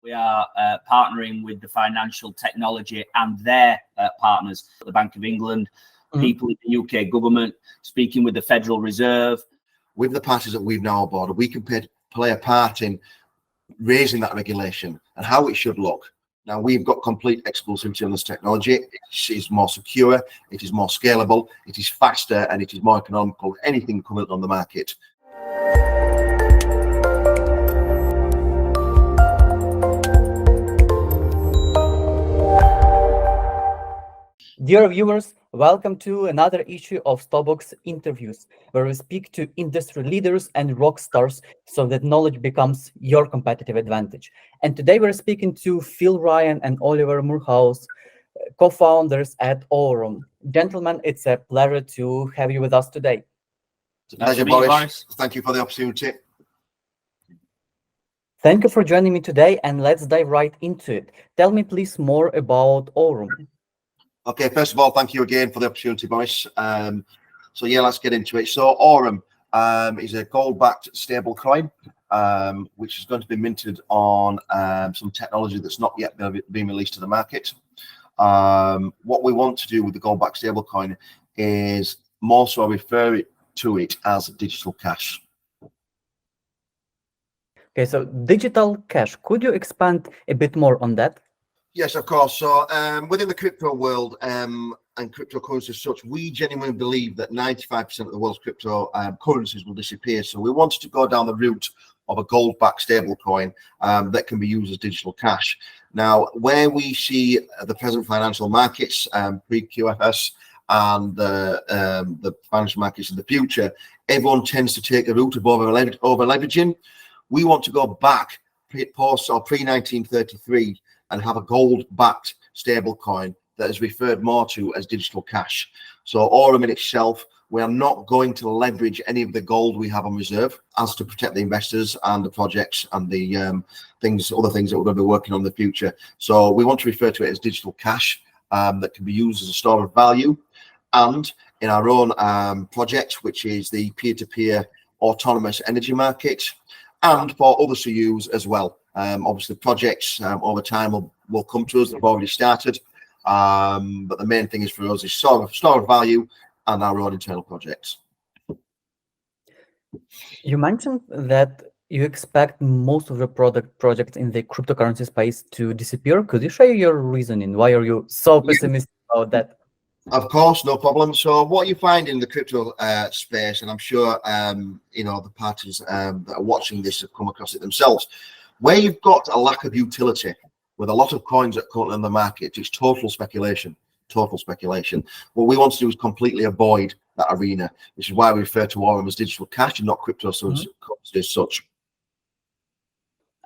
We are partnering with the financial technology and their partners, the Bank of England, people in the UK government, speaking with the Federal Reserve. With the parties that we've now aboard, we can play a part in raising that regulation and how it should look. Now, we've got complete exclusivity on this technology. It is more secure, it is more scalable, it is faster, and it is more economical than anything coming on the market. Dear viewers, welcome to another issue of Stobox Interviews, where we speak to industry leaders and rock stars so that knowledge becomes your competitive advantage. And today we're speaking to Phil, Ryan and Oliver Moorhouse, co-founders at Aurum. Gentlemen, it's a pleasure to have you with us today. It's a pleasure, Boris. Thank you for the opportunity. Thank you for joining me today, and let's dive right into it. Tell me please more about Aurum. Okay, first of all, thank you again for the opportunity, Boris. So yeah, let's get into it. So Aurum is a gold-backed stablecoin, which is going to be minted on some technology that's not yet been released to the market. What we want to do with the gold-backed stablecoin is more so refer to it as digital cash. Okay, so digital cash, could you expand a bit more on that? Yes, of course. So within the crypto world and cryptocurrencies as such, we genuinely believe that 95% of the world's crypto currencies will disappear. So we wanted to go down the route of a gold-backed stablecoin that can be used as digital cash. Now, where we see the present financial markets, pre-QFS, and the financial markets in the future, everyone tends to take a route of over-leveraging. We want to go back post or pre-1933 and have a gold-backed stablecoin that is referred more to as digital cash. So Aurum in itself, we are not going to leverage any of the gold we have on reserve as to protect the investors and the projects and the other things that we're going to be working on in the future. So we want to refer to it as digital cash that can be used as a store of value. And in our own project, which is the peer-to-peer autonomous energy market, and for others to use as well. Obviously, projects over time will come to us. They've already started, but the main thing is for us is store of value and our own internal projects. You mentioned that you expect most of the projects in the cryptocurrency space to disappear. Could you share your reasoning? Why are you so pessimistic about that? Of course, no problem. So what you find in the crypto space, and I'm sure the parties that are watching this have come across it themselves, where you've got a lack of utility with a lot of coins that are currently on the market, it's total speculation. What we want to do is completely avoid that arena, which is why we refer to Aurum as digital cash and not crypto as such.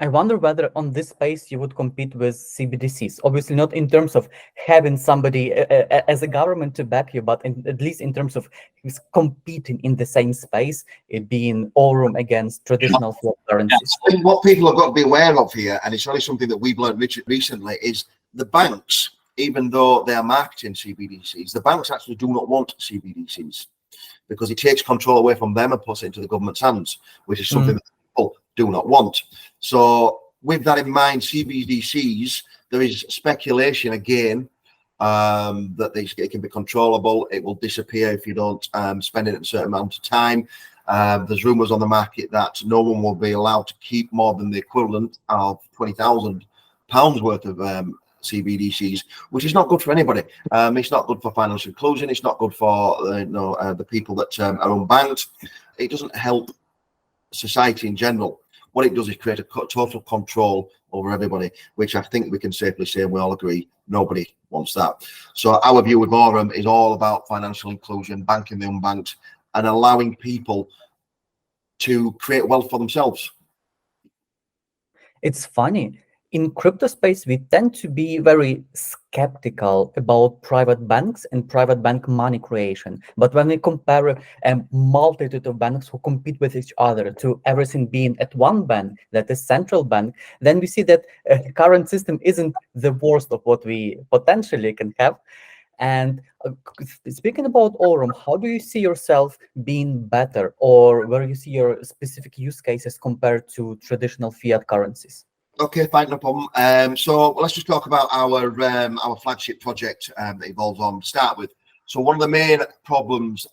I wonder whether on this space you would compete with CBDCs. Obviously not in terms of having somebody as a government to back you, but at least in terms of competing in the same space, it being Aurum against traditional fiat currencies. I think what people have got to be aware of here, and it's only something that we've learned recently, is the banks, even though they are marketing CBDCs, the banks actually do not want CBDCs because it takes control away from them and puts it into the government's hands, which is something that people do not want. So with that in mind, CBDCs, there is speculation again that it can be controllable. It will disappear if you don't spend it a certain amount of time. There's rumours on the market that no one will be allowed to keep more than the equivalent of £20,000 worth of CBDCs, which is not good for anybody. It's not good for financial inclusion. It's not good for the people that are unbanked. It doesn't help society in general. What it does is create a total control over everybody, which I think we can safely say, and we all agree, nobody wants that. So our view with Aurum is all about financial inclusion, banking the unbanked, and allowing people to create wealth for themselves. It's funny. In crypto space, we tend to be very skeptical about private banks and private bank money creation. But when we compare a multitude of banks who compete with each other to everything being at one bank, that is central bank, then we see that the current system isn't the worst of what we potentially can have. And speaking about Aurum, how do you see yourself being better, or where you see your specific use cases compared to traditional fiat currencies? Okay, fine, no problem. So let's just talk about our flagship project that involves Aurum to start with. So one of the main problems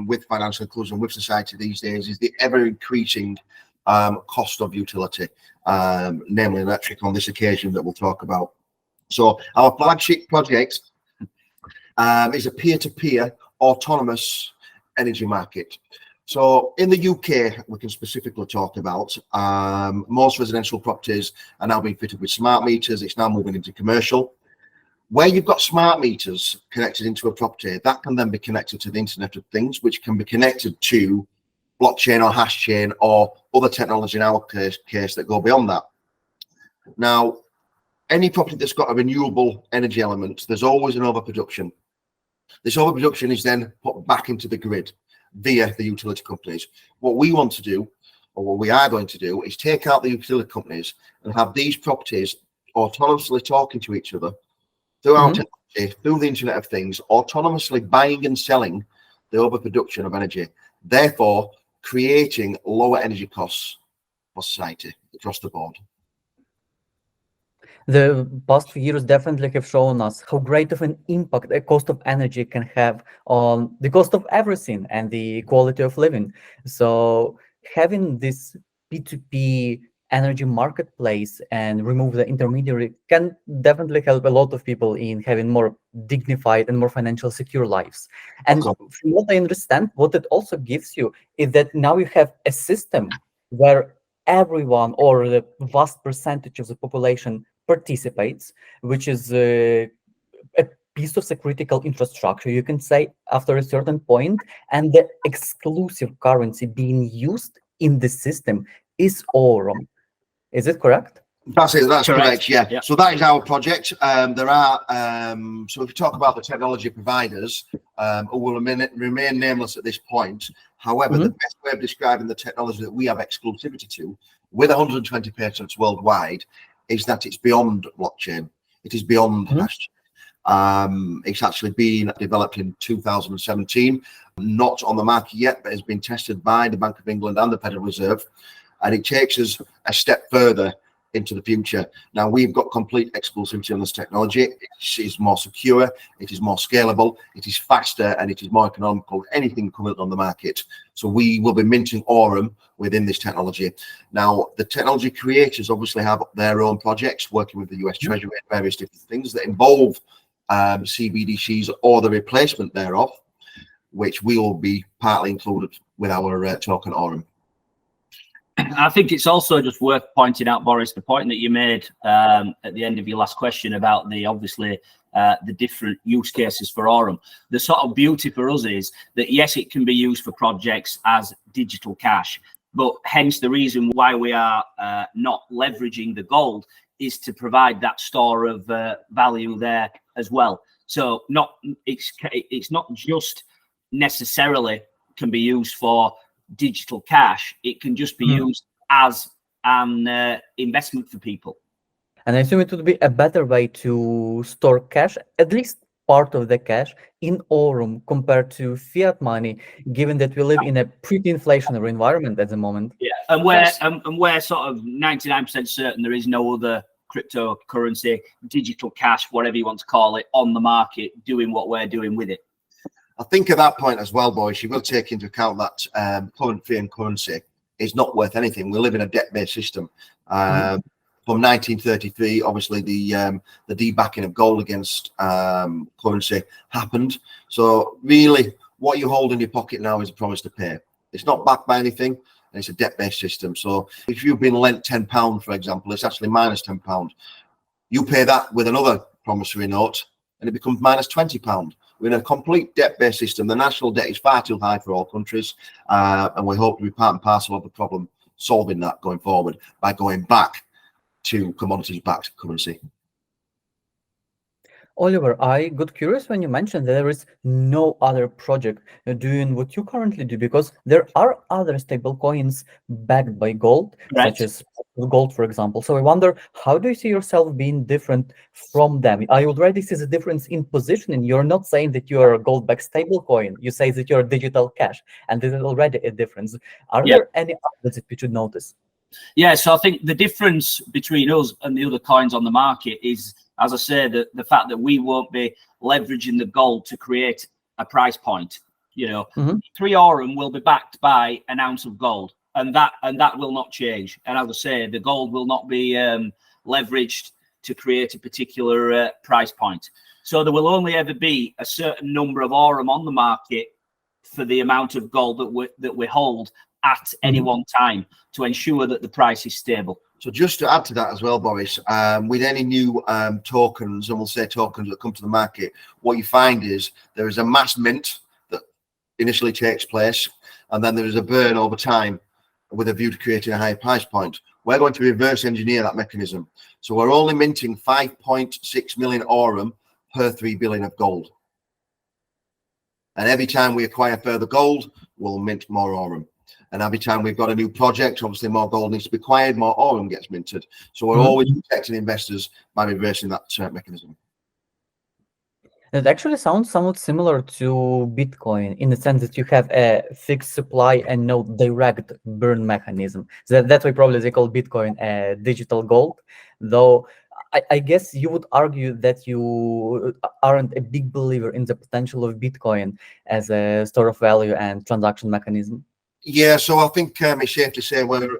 with financial inclusion with society these days is the ever-increasing cost of utility, namely electric on this occasion that we'll talk about. So our flagship project is a peer-to-peer autonomous energy market. So in the UK, we can specifically talk about most residential properties are now being fitted with smart meters. It's now moving into commercial. Where you've got smart meters connected into a property, that can then be connected to the Internet of Things, which can be connected to blockchain or hash chain or other technology in our case that go beyond that. Now, any property that's got a renewable energy element, there's always an overproduction. This overproduction is then put back into the grid via the utility companies. What we want to do, or what we are going to do, is take out the utility companies and have these properties autonomously talking to each other through our technology, through the Internet of Things, autonomously buying and selling the overproduction of energy, therefore creating lower energy costs for society across the board. The past few years definitely have shown us how great of an impact a cost of energy can have on the cost of everything and the quality of living. So having this P2P energy marketplace and remove the intermediary can definitely help a lot of people in having more dignified and more financial secure lives. And from what I understand, what it also gives you is that now you have a system where everyone or the vast percentage of the population participates, which is a piece of the critical infrastructure, you can say, after a certain point, and the exclusive currency being used in the system is Aurum. Is it correct? That's it. That's correct. Yeah. Yep. So that is our project. There are so if you talk about the technology providers who will remain nameless at this point. However, the best way of describing the technology that we have exclusivity to, with 120 patents worldwide, is that it's beyond blockchain. It is beyond hash. It's actually been developed in 2017, not on the market yet, but has been tested by the Bank of England and the Federal Reserve, and it takes us a step further into the future. Now, we've got complete exclusivity on this technology. It is more secure, it is more scalable, it is faster, and it is more economical than anything coming on the market. So we will be minting Aurum within this technology. Now, the technology creators obviously have their own projects working with the US Treasury and various different things that involve CBDCs or the replacement thereof, which we will be partly included with our token Aurum. I think it's also just worth pointing out, Boris, the point that you made at the end of your last question about the different use cases for Aurum. The sort of beauty for us is that, yes, it can be used for projects as digital cash, but hence the reason why we are not leveraging the gold is to provide that store of value there as well. So it's not just necessarily can be used for digital cash. It can just be used as an investment for people. And I assume it would be a better way to store cash, at least part of the cash, in Aurum compared to fiat money, given that we live in a pretty inflationary environment at the moment. Yeah, and we're sort of 99% certain there is no other cryptocurrency, digital cash, whatever you want to call it, on the market doing what we're doing with it. I think at that point as well, boys, you've got to take into account that current fiat currency is not worth anything. We live in a debt-based system. From 1933, obviously the debacking of gold against currency happened. So really, what you hold in your pocket now is a promise to pay. It's not backed by anything, and it's a debt-based system. So if you've been lent £10, for example, it's actually minus £10. You pay that with another promissory note, and it becomes minus £20. We're in a complete debt-based system. The national debt is far too high for all countries, and we hope to be part and parcel of the problem solving that going forward by going back to commodities-backed currency. Oliver, I got curious when you mentioned that there is no other project doing what you currently do, because there are other stable coins backed by gold, such as gold, for example. So I wonder, how do you see yourself being different from them? I already see the difference in positioning. You're not saying that you're a gold-backed stable coin. You say that you're digital cash, and this is already a difference. Are there any others that we should notice? Yeah, so I think the difference between us and the other coins on the market is, as I say, the fact that we won't be leveraging the gold to create a price point. You know, 3 Aurum will be backed by an ounce of gold, and that will not change. And as I say, the gold will not be leveraged to create a particular price point. So there will only ever be a certain number of Aurum on the market for the amount of gold that we hold at any one time to ensure that the price is stable. So just to add to that as well, Boris, with any new tokens, and we'll say tokens that come to the market, what you find is there is a mass mint that initially takes place, and then there is a burn over time with a view to creating a higher price point. We're going to reverse engineer that mechanism. So we're only minting 5.6 million Aurum per 3 billion of gold. And every time we acquire further gold, we'll mint more Aurum. And every time we've got a new project, obviously more gold needs to be acquired, more Aurum gets minted. So we're always protecting investors by reversing that mechanism. It actually sounds somewhat similar to Bitcoin in the sense that you have a fixed supply and no direct burn mechanism. So that's why probably they call Bitcoin digital gold, though I guess you would argue that you aren't a big believer in the potential of Bitcoin as a store of value and transaction mechanism. Yeah, so I think it's safe to say we're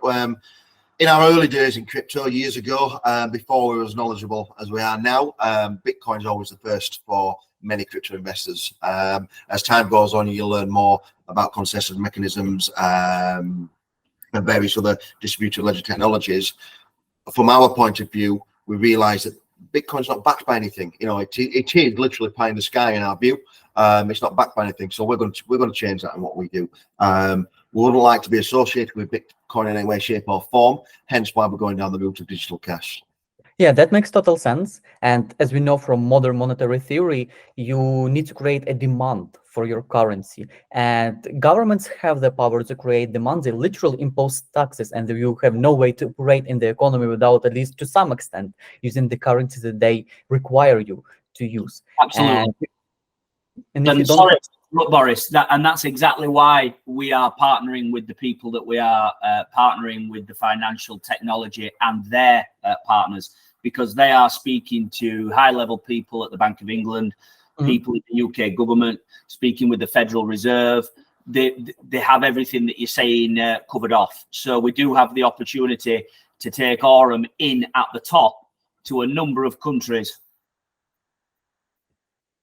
in our early days in crypto years ago, before we were as knowledgeable as we are now, Bitcoin's always the first for many crypto investors. As time goes on, you'll learn more about consensus mechanisms and various other distributed ledger technologies. From our point of view, we realize that Bitcoin's not backed by anything. You know, it is literally pie in the sky in our view. It's not backed by anything, so we're going to change that in what we do. We wouldn't like to be associated with Bitcoin in any way, shape, or form. Hence, why we're going down the route of digital cash. Yeah, that makes total sense. And as we know from modern monetary theory, you need to create a demand for your currency. And governments have the power to create demand. They literally impose taxes, and you have no way to operate in the economy without, at least to some extent, using the currency that they require you to use. Absolutely. And if you don't... Sorry, look, Boris, that's exactly why we are partnering with the people that we are partnering with, the financial technology and their partners, because they are speaking to high-level people at the Bank of England, people in the UK government, speaking with the Federal Reserve. They have everything that you're saying covered off. So we do have the opportunity to take Aurum in at the top to a number of countries.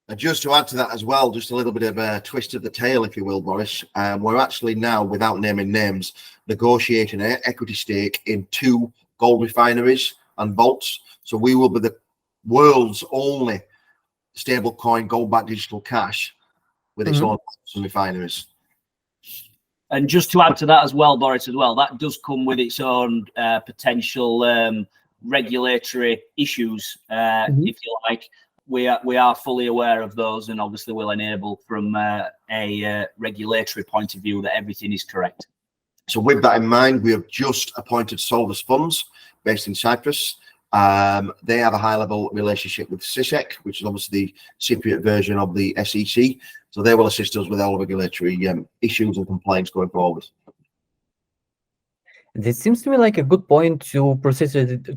And just to add to that as well, just a little bit of a twist of the tail, if you will, Boris, we're actually now, without naming names, negotiating an equity stake in 2 gold refineries and vaults. So we will be the world's only stablecoin gold-backed digital cash with its own refineries. And just to add to that as well, Boris, that does come with its own potential regulatory issues, if you like. We are fully aware of those, and obviously will enable from a regulatory point of view that everything is correct. So with that in mind, we have just appointed Solvus Funds based in Cyprus. They have a high-level relationship with CISEC, which is obviously the Cypriot version of the SEC. So they will assist us with all regulatory issues and compliance going forward. This seems to me like a good point to proceed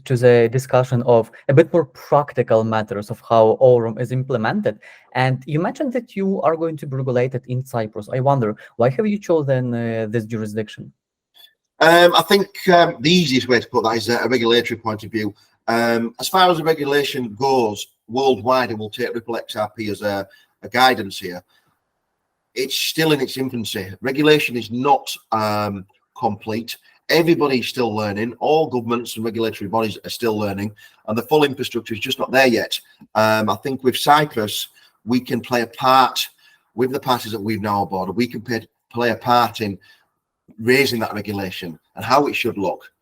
to the discussion of a bit more practical matters of how Aurum is implemented. And you mentioned that you are going to be regulated in Cyprus. I wonder, why have you chosen this jurisdiction? I think the easiest way to put that is a regulatory point of view. As far as the regulation goes worldwide, and we'll take Ripple XRP as a guidance here, it's still in its infancy. Regulation is not complete. Everybody's still learning. All governments and regulatory bodies are still learning, and the full infrastructure is just not there yet. I think with Cyprus, we can play a part with the parties that we've now aboard. We can play a part in raising that regulation and how it should look,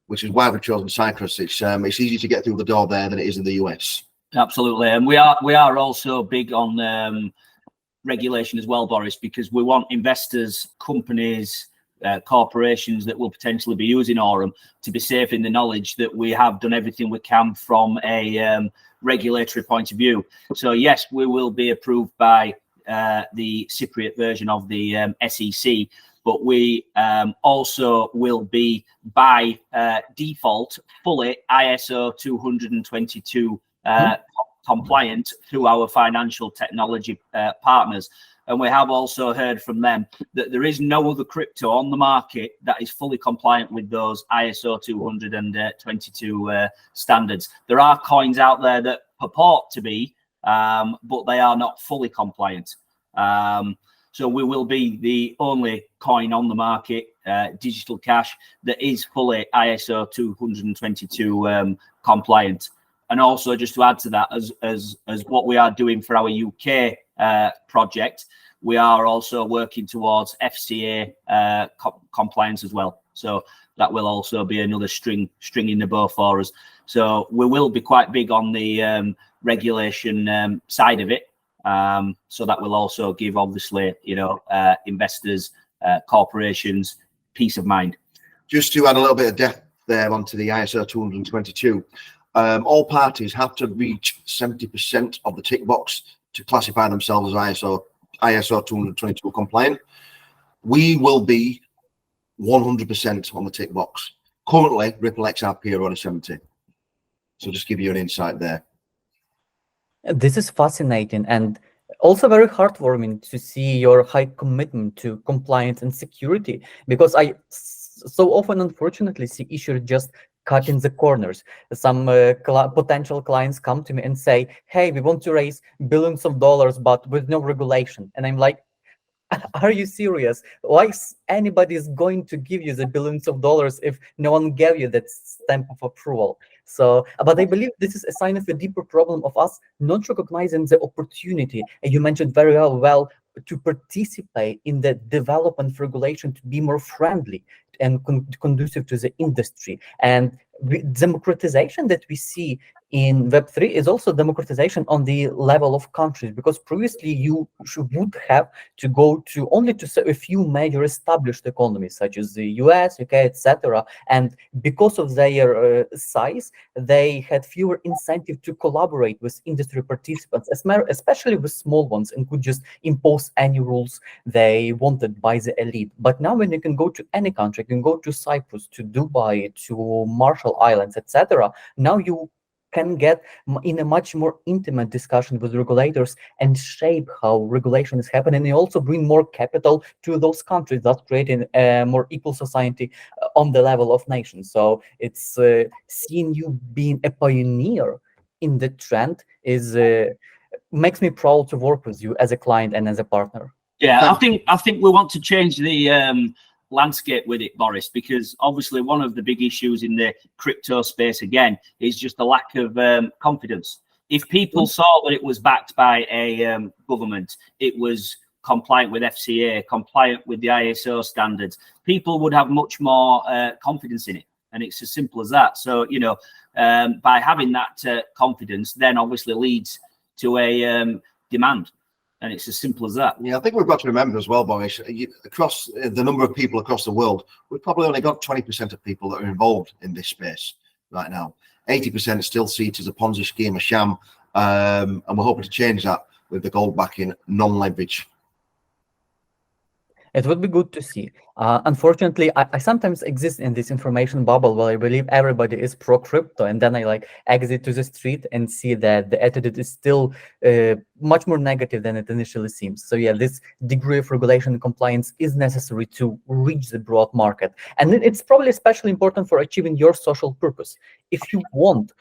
which is why we've chosen Cyprus. It's easier to get through the door there than it is in the US. Absolutely, and we are also big on regulation as well, Boris, because we want investors, companies, corporations that will potentially be using Aurum to be safe in the knowledge that we have done everything we can from a regulatory point of view. So yes, we will be approved by the Cypriot version of the SEC, but we also will be by default fully ISO 222 compliant through our financial technology partners. And we have also heard from them that there is no other crypto on the market that is fully compliant with those ISO 222 standards. There are coins out there that purport to be, but they are not fully compliant. So we will be the only coin on the market, digital cash, that is fully ISO 222 compliant. And also, just to add to that, as what we are doing for our UK project, we are also working towards FCA compliance as well. So that will also be another string in the bow for us. So we will be quite big on the regulation side of it. So that will also give, obviously, investors, corporations, peace of mind. Just to add a little bit of depth there onto the ISO 222. All parties have to reach 70% of the tick box to classify themselves as ISO 222 compliant. We will be 100% on the tick box. Currently, Ripple XRP are only 70. So just give you an insight there. This is fascinating and also very heartwarming to see your high commitment to compliance and security, because I so often, unfortunately, see issues just cutting the corners. Some potential clients come to me and say, hey, we want to raise billions of dollars, but with no regulation. And I'm like, are you serious? Why anybody is going to give you the billions of dollars if no one gave you that stamp of approval? So, but I believe this is a sign of a deeper problem of us not recognizing the opportunity. And you mentioned very well to participate in the development of regulation to be more friendly and conducive to the industry. And democratization that we see in Web3 is also democratization on the level of countries, because previously you would have to go to only to a few major established economies such as the US, UK, etc. And because of their size, they had fewer incentive to collaborate with industry participants, especially with small ones, and could just impose any rules they wanted by the elite. But now when you can go to any country, you can go to Cyprus, to Dubai, to Marshall Islands, etc. Now you can get in a much more intimate discussion with regulators and shape how regulation is happening, and also bring more capital to those countries, thus creating a more equal society on the level of nations. So it's seeing you being a pioneer in the trend is makes me proud to work with you as a client and as a partner. Yeah, I think we want to change the landscape with it, Boris, because obviously one of the big issues in the crypto space again is just the lack of confidence. If people saw that it was backed by a government, it was compliant with FCA, compliant with the ISO standards, people would have much more confidence in it. And it's as simple as that. So, by having that confidence, then obviously leads to a demand. And it's as simple as that. Yeah, I think we've got to remember as well, Boris, across the number of people across the world, we've probably only got 20% of people that are involved in this space right now. 80% still see it as a Ponzi scheme, a sham, and we're hoping to change that with the gold backing, non-leverage. It would be good to see. Unfortunately, I sometimes exist in this information bubble where I believe everybody is pro-crypto, and then I exit to the street and see that the attitude is still much more negative than it initially seems. So yeah, this degree of regulation and compliance is necessary to reach the broad market. And it's probably especially important for achieving your social purpose. If you want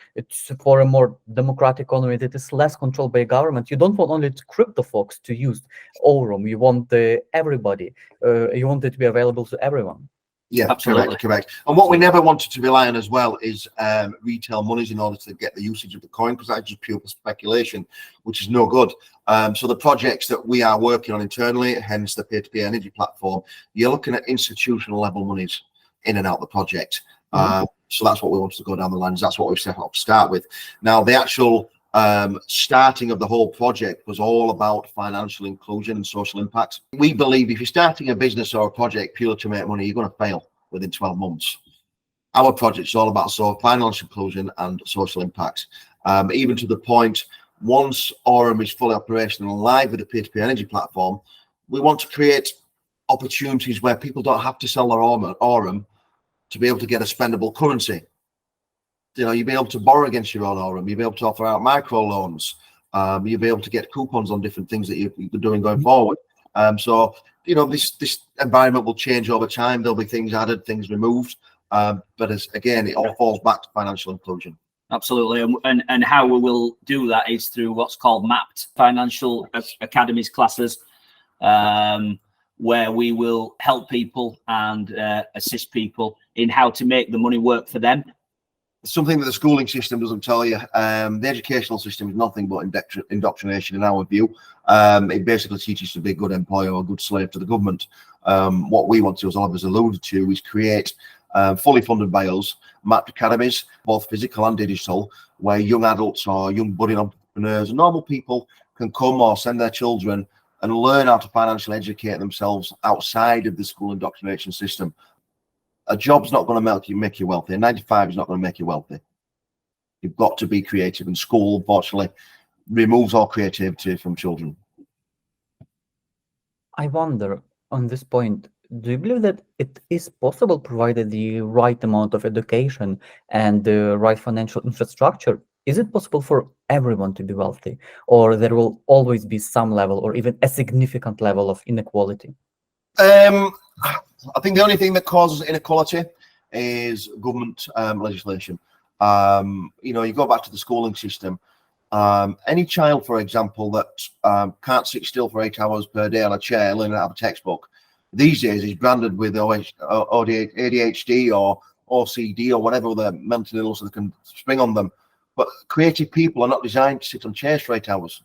for a more democratic economy that is less controlled by government, you don't want only crypto folks to use Aurum. You want everybody. You want it to be available to everyone. Yeah, absolutely correct. And what we never wanted to rely on as well is retail monies in order to get the usage of the coin, because that's just pure speculation, which is no good. So the projects that we are working on internally, hence the peer-to-peer energy platform, you're looking at institutional level monies in and out the project. So that's what we wanted to go down the lines. That's what we've set up to start with. Now, the actual starting of the whole project was all about financial inclusion and social impact. We believe if you're starting a business or a project purely to make money, you're going to fail within 12 months. Our project is all about financial inclusion and social impact. Even to the point, once Aurum is fully operational and live with the peer-to-peer energy platform, we want to create opportunities where people don't have to sell their Aurum to be able to get a spendable currency. You know, you'll be able to borrow against your own Aurum. You'll be able to offer out micro loans. You'll be able to get coupons on different things that you're doing going forward. So, you know, this environment will change over time. There'll be things added, things removed. But again, it all falls back to financial inclusion. Absolutely. And how we will do that is through what's called mapped financial academies classes, where we will help people and assist people in how to make the money work for them. Something that the schooling system doesn't tell you. The educational system is nothing but indoctrination in our view. It basically teaches to be a good employer or a good slave to the government. What we want to, as Oliver's alluded to, is create fully funded by us, mapped academies, both physical and digital, where young adults or young budding entrepreneurs and normal people can come or send their children and learn how to financially educate themselves outside of the school indoctrination system. A job's not going to make you wealthy. A 9 to 5 is not going to make you wealthy. You've got to be creative, and school, unfortunately, removes all creativity from children. I wonder, on this point, do you believe that it is possible, provided the right amount of education and the right financial infrastructure, is it possible for everyone to be wealthy, or there will always be some level or even a significant level of inequality? I think the only thing that causes inequality is government legislation. You know, you go back to the schooling system. Any child, for example, that can't sit still for 8 hours per day on a chair learning out of a textbook, these days is branded with ADHD or OCD or whatever other mental illness that can spring on them. But creative people are not designed to sit on chairs for 8 hours.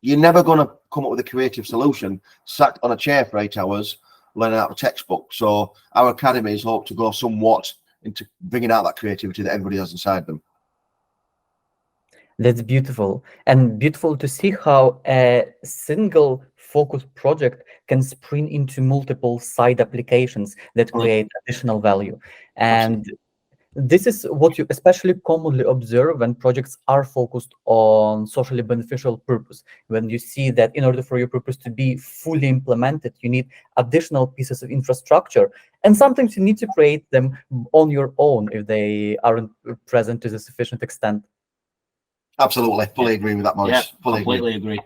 You're never going to come up with a creative solution sat on a chair for 8 hours learning out of a textbook. So our academies hope to go somewhat into bringing out that creativity that everybody has inside them. That's beautiful, and beautiful to see how a single focused project can spring into multiple side applications that create additional value. And this is what you especially commonly observe when projects are focused on socially beneficial purpose. When you see that in order for your purpose to be fully implemented, you need additional pieces of infrastructure, and sometimes you need to create them on your own if they aren't present to the sufficient extent. Absolutely, fully agree with that, Morris. Yeah, completely agree.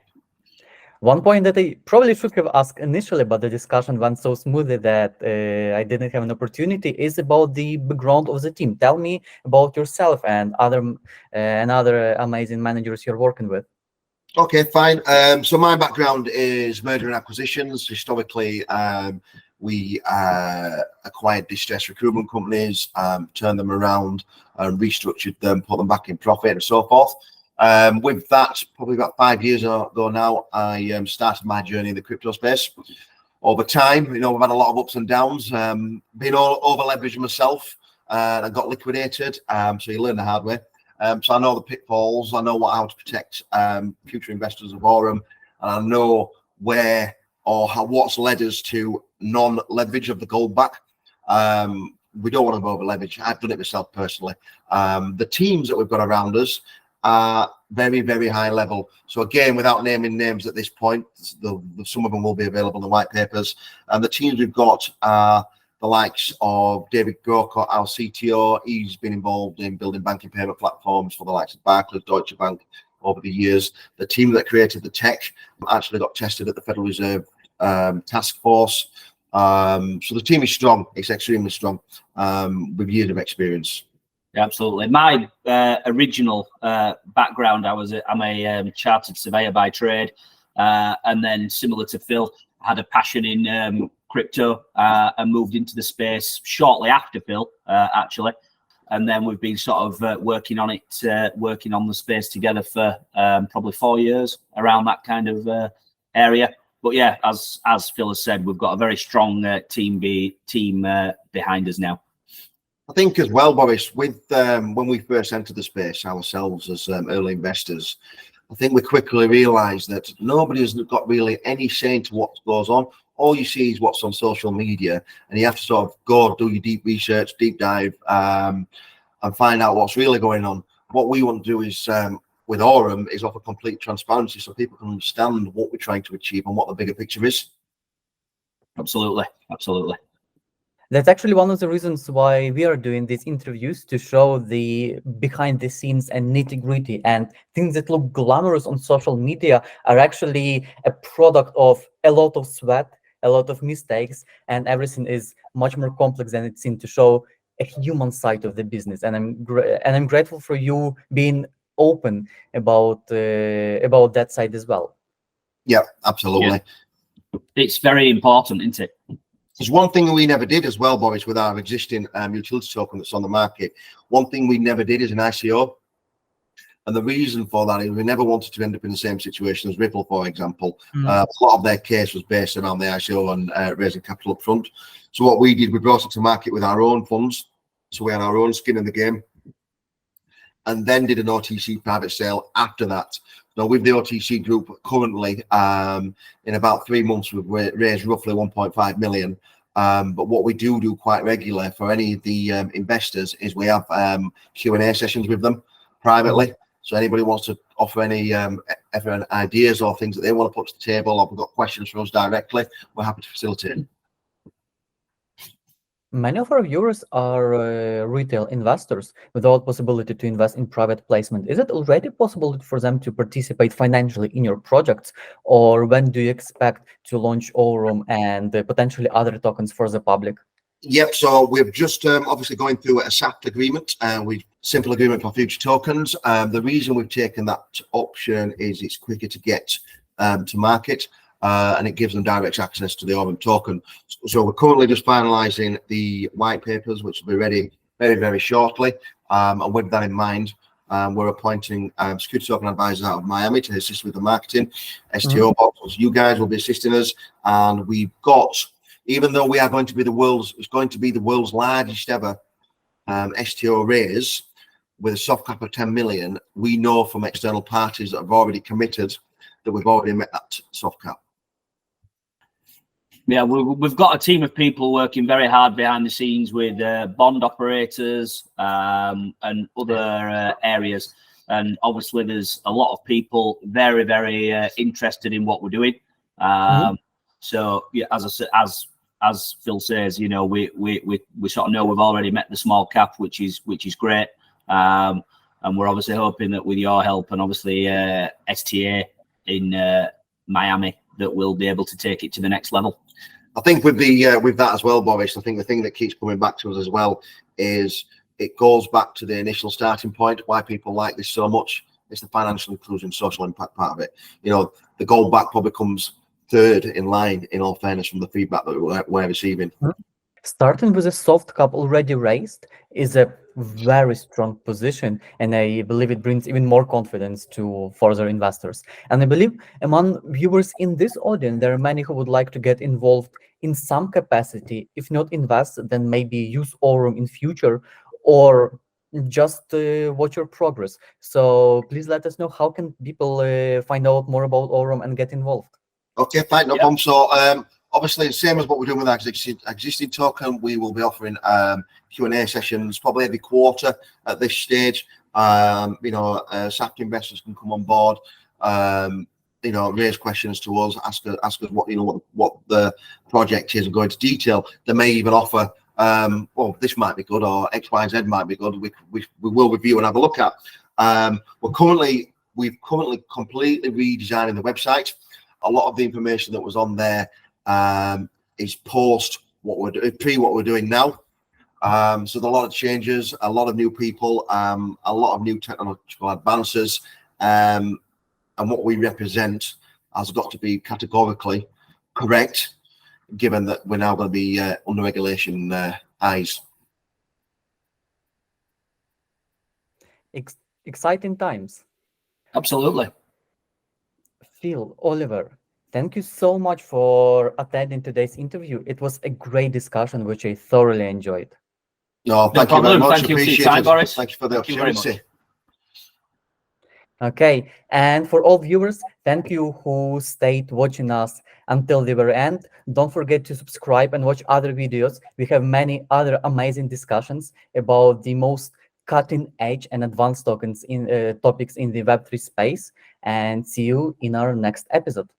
One point that I probably should have asked initially, but the discussion went so smoothly that I didn't have an opportunity, is about the background of the team. Tell me about yourself and other amazing managers you're working with. Okay, fine. So my background is merger and acquisitions. Historically, we acquired distressed recruitment companies, turned them around, restructured them, put them back in profit, and so forth. With that, probably about 5 years ago now, I started my journey in the crypto space. Over time, you know, we've had a lot of ups and downs. Been over leveraged myself, and I got liquidated. So you learn the hard way. So I know the pitfalls. I know how to protect future investors of Aurum, and I know where or what's led us to non-leverage of the gold back. We don't want to over leverage. I've done it myself personally. The teams that we've got around us are very, very high level. So again, without naming names at this point, some of them will be available in the white papers. And the teams we've got are the likes of David Grocott, our CTO. He's been involved in building banking payment platforms for the likes of Barclays, Deutsche Bank over the years. The team that created the tech actually got tested at the Federal Reserve task force. So the team is strong. It's extremely strong with years of experience. Yeah, absolutely. My original background, I'm a chartered surveyor by trade, and then similar to Phil, had a passion in crypto and moved into the space shortly after Phil, actually. And then we've been sort of working on it, working on the space together for probably 4 years around that kind of area. But yeah, as Phil has said, we've got a very strong team behind us now. I think as well, Boris, with when we first entered the space ourselves as early investors, I think we quickly realised that nobody has got really any say into what goes on. All you see is what's on social media, and you have to sort of go do your deep research, deep dive, and find out what's really going on. What we want to do is, with Aurum, is offer complete transparency so people can understand what we're trying to achieve and what the bigger picture is. Absolutely, absolutely. That's actually one of the reasons why we are doing these interviews, to show the behind the scenes and nitty gritty, and things that look glamorous on social media are actually a product of a lot of sweat, a lot of mistakes, and everything is much more complex than it seems, to show a human side of the business. And I'm grateful for you being open about that side as well. Yeah, absolutely. Yeah. It's very important, isn't it? There's one thing we never did as well, Boris, with our existing utility token that's on the market. One thing we never did is an ICO. And the reason for that is we never wanted to end up in the same situation as Ripple, for example. A lot of their case was based around the ICO and raising capital up front. So what we did, we brought it to market with our own funds. So we had our own skin in the game. And then did an OTC private sale after that. Now, with the OTC group currently, in about 3 months, we've raised roughly 1.5 million. But what we do quite regularly for any of the investors is we have Q&A sessions with them privately. So anybody wants to offer any ideas or things that they want to put to the table, or we've got questions for us directly, we're happy to facilitate. Many of our viewers are retail investors without possibility to invest in private placement. Is it already possible for them to participate financially in your projects, or when do you expect to launch Aurum and potentially other tokens for the public? Yep, so we're just obviously going through a SAP agreement, simple agreement for future tokens. The reason we've taken that option is it's quicker to get to market. And it gives them direct access to the Aurum token. So we're currently just finalising the white papers, which will be ready very, very shortly. And with that in mind, we're appointing security token advisors out of Miami to assist with the marketing. Stobox, you guys will be assisting us, and we've got, even though we are going to be the world's largest ever STO raise with a soft cap of 10 million, we know from external parties that have already committed that we've already met that soft cap. Yeah, we've got a team of people working very hard behind the scenes with bond operators and other areas. And obviously, there's a lot of people very, very interested in what we're doing. So, yeah, as Phil says, you know, we sort of know we've already met the small cap, which is great. And we're obviously hoping that with your help and obviously STA in Miami, that we'll be able to take it to the next level. I think with that as well, Boris, I think the thing that keeps coming back to us as well is it goes back to the initial starting point, why people like this so much. It's the financial inclusion, social impact part of it. You know, the gold back probably comes third in line, in all fairness, from the feedback that we're receiving. Starting with a soft cap already raised is a very strong position, and I believe it brings even more confidence to further investors. And I believe among viewers in this audience, there are many who would like to get involved in some capacity. If not invest, then maybe use Aurum in future, or just watch your progress. So please let us know, how can people find out more about Aurum and get involved? Okay, fine, no problem. So obviously, same as what we're doing with our existing token, we will be offering Q&A sessions probably every quarter at this stage. You know, SAP investors can come on board, you know, raise questions to us, ask us what, you know, what the project is, and go into detail. They may even offer, well, this might be good, or X, Y, Z might be good. We will review and have a look at. We've currently completely redesigning the website. A lot of the information that was on there is post what we're doing, pre what we're doing now. So there's a lot of changes, a lot of new people, a lot of new technological advances, and what we represent has got to be categorically correct, given that we're now going to be under regulation eyes. Exciting times. Absolutely. Phil, Oliver, thank you so much for attending today's interview. It was a great discussion, which I thoroughly enjoyed. No, thank you very much. Thank you for your time, Boris. Thank you for the opportunity. Okay, and for all viewers, thank you who stayed watching us until the very end. Don't forget to subscribe and watch other videos. We have many other amazing discussions about the most cutting edge and advanced topics in the Web3 space, and see you in our next episode.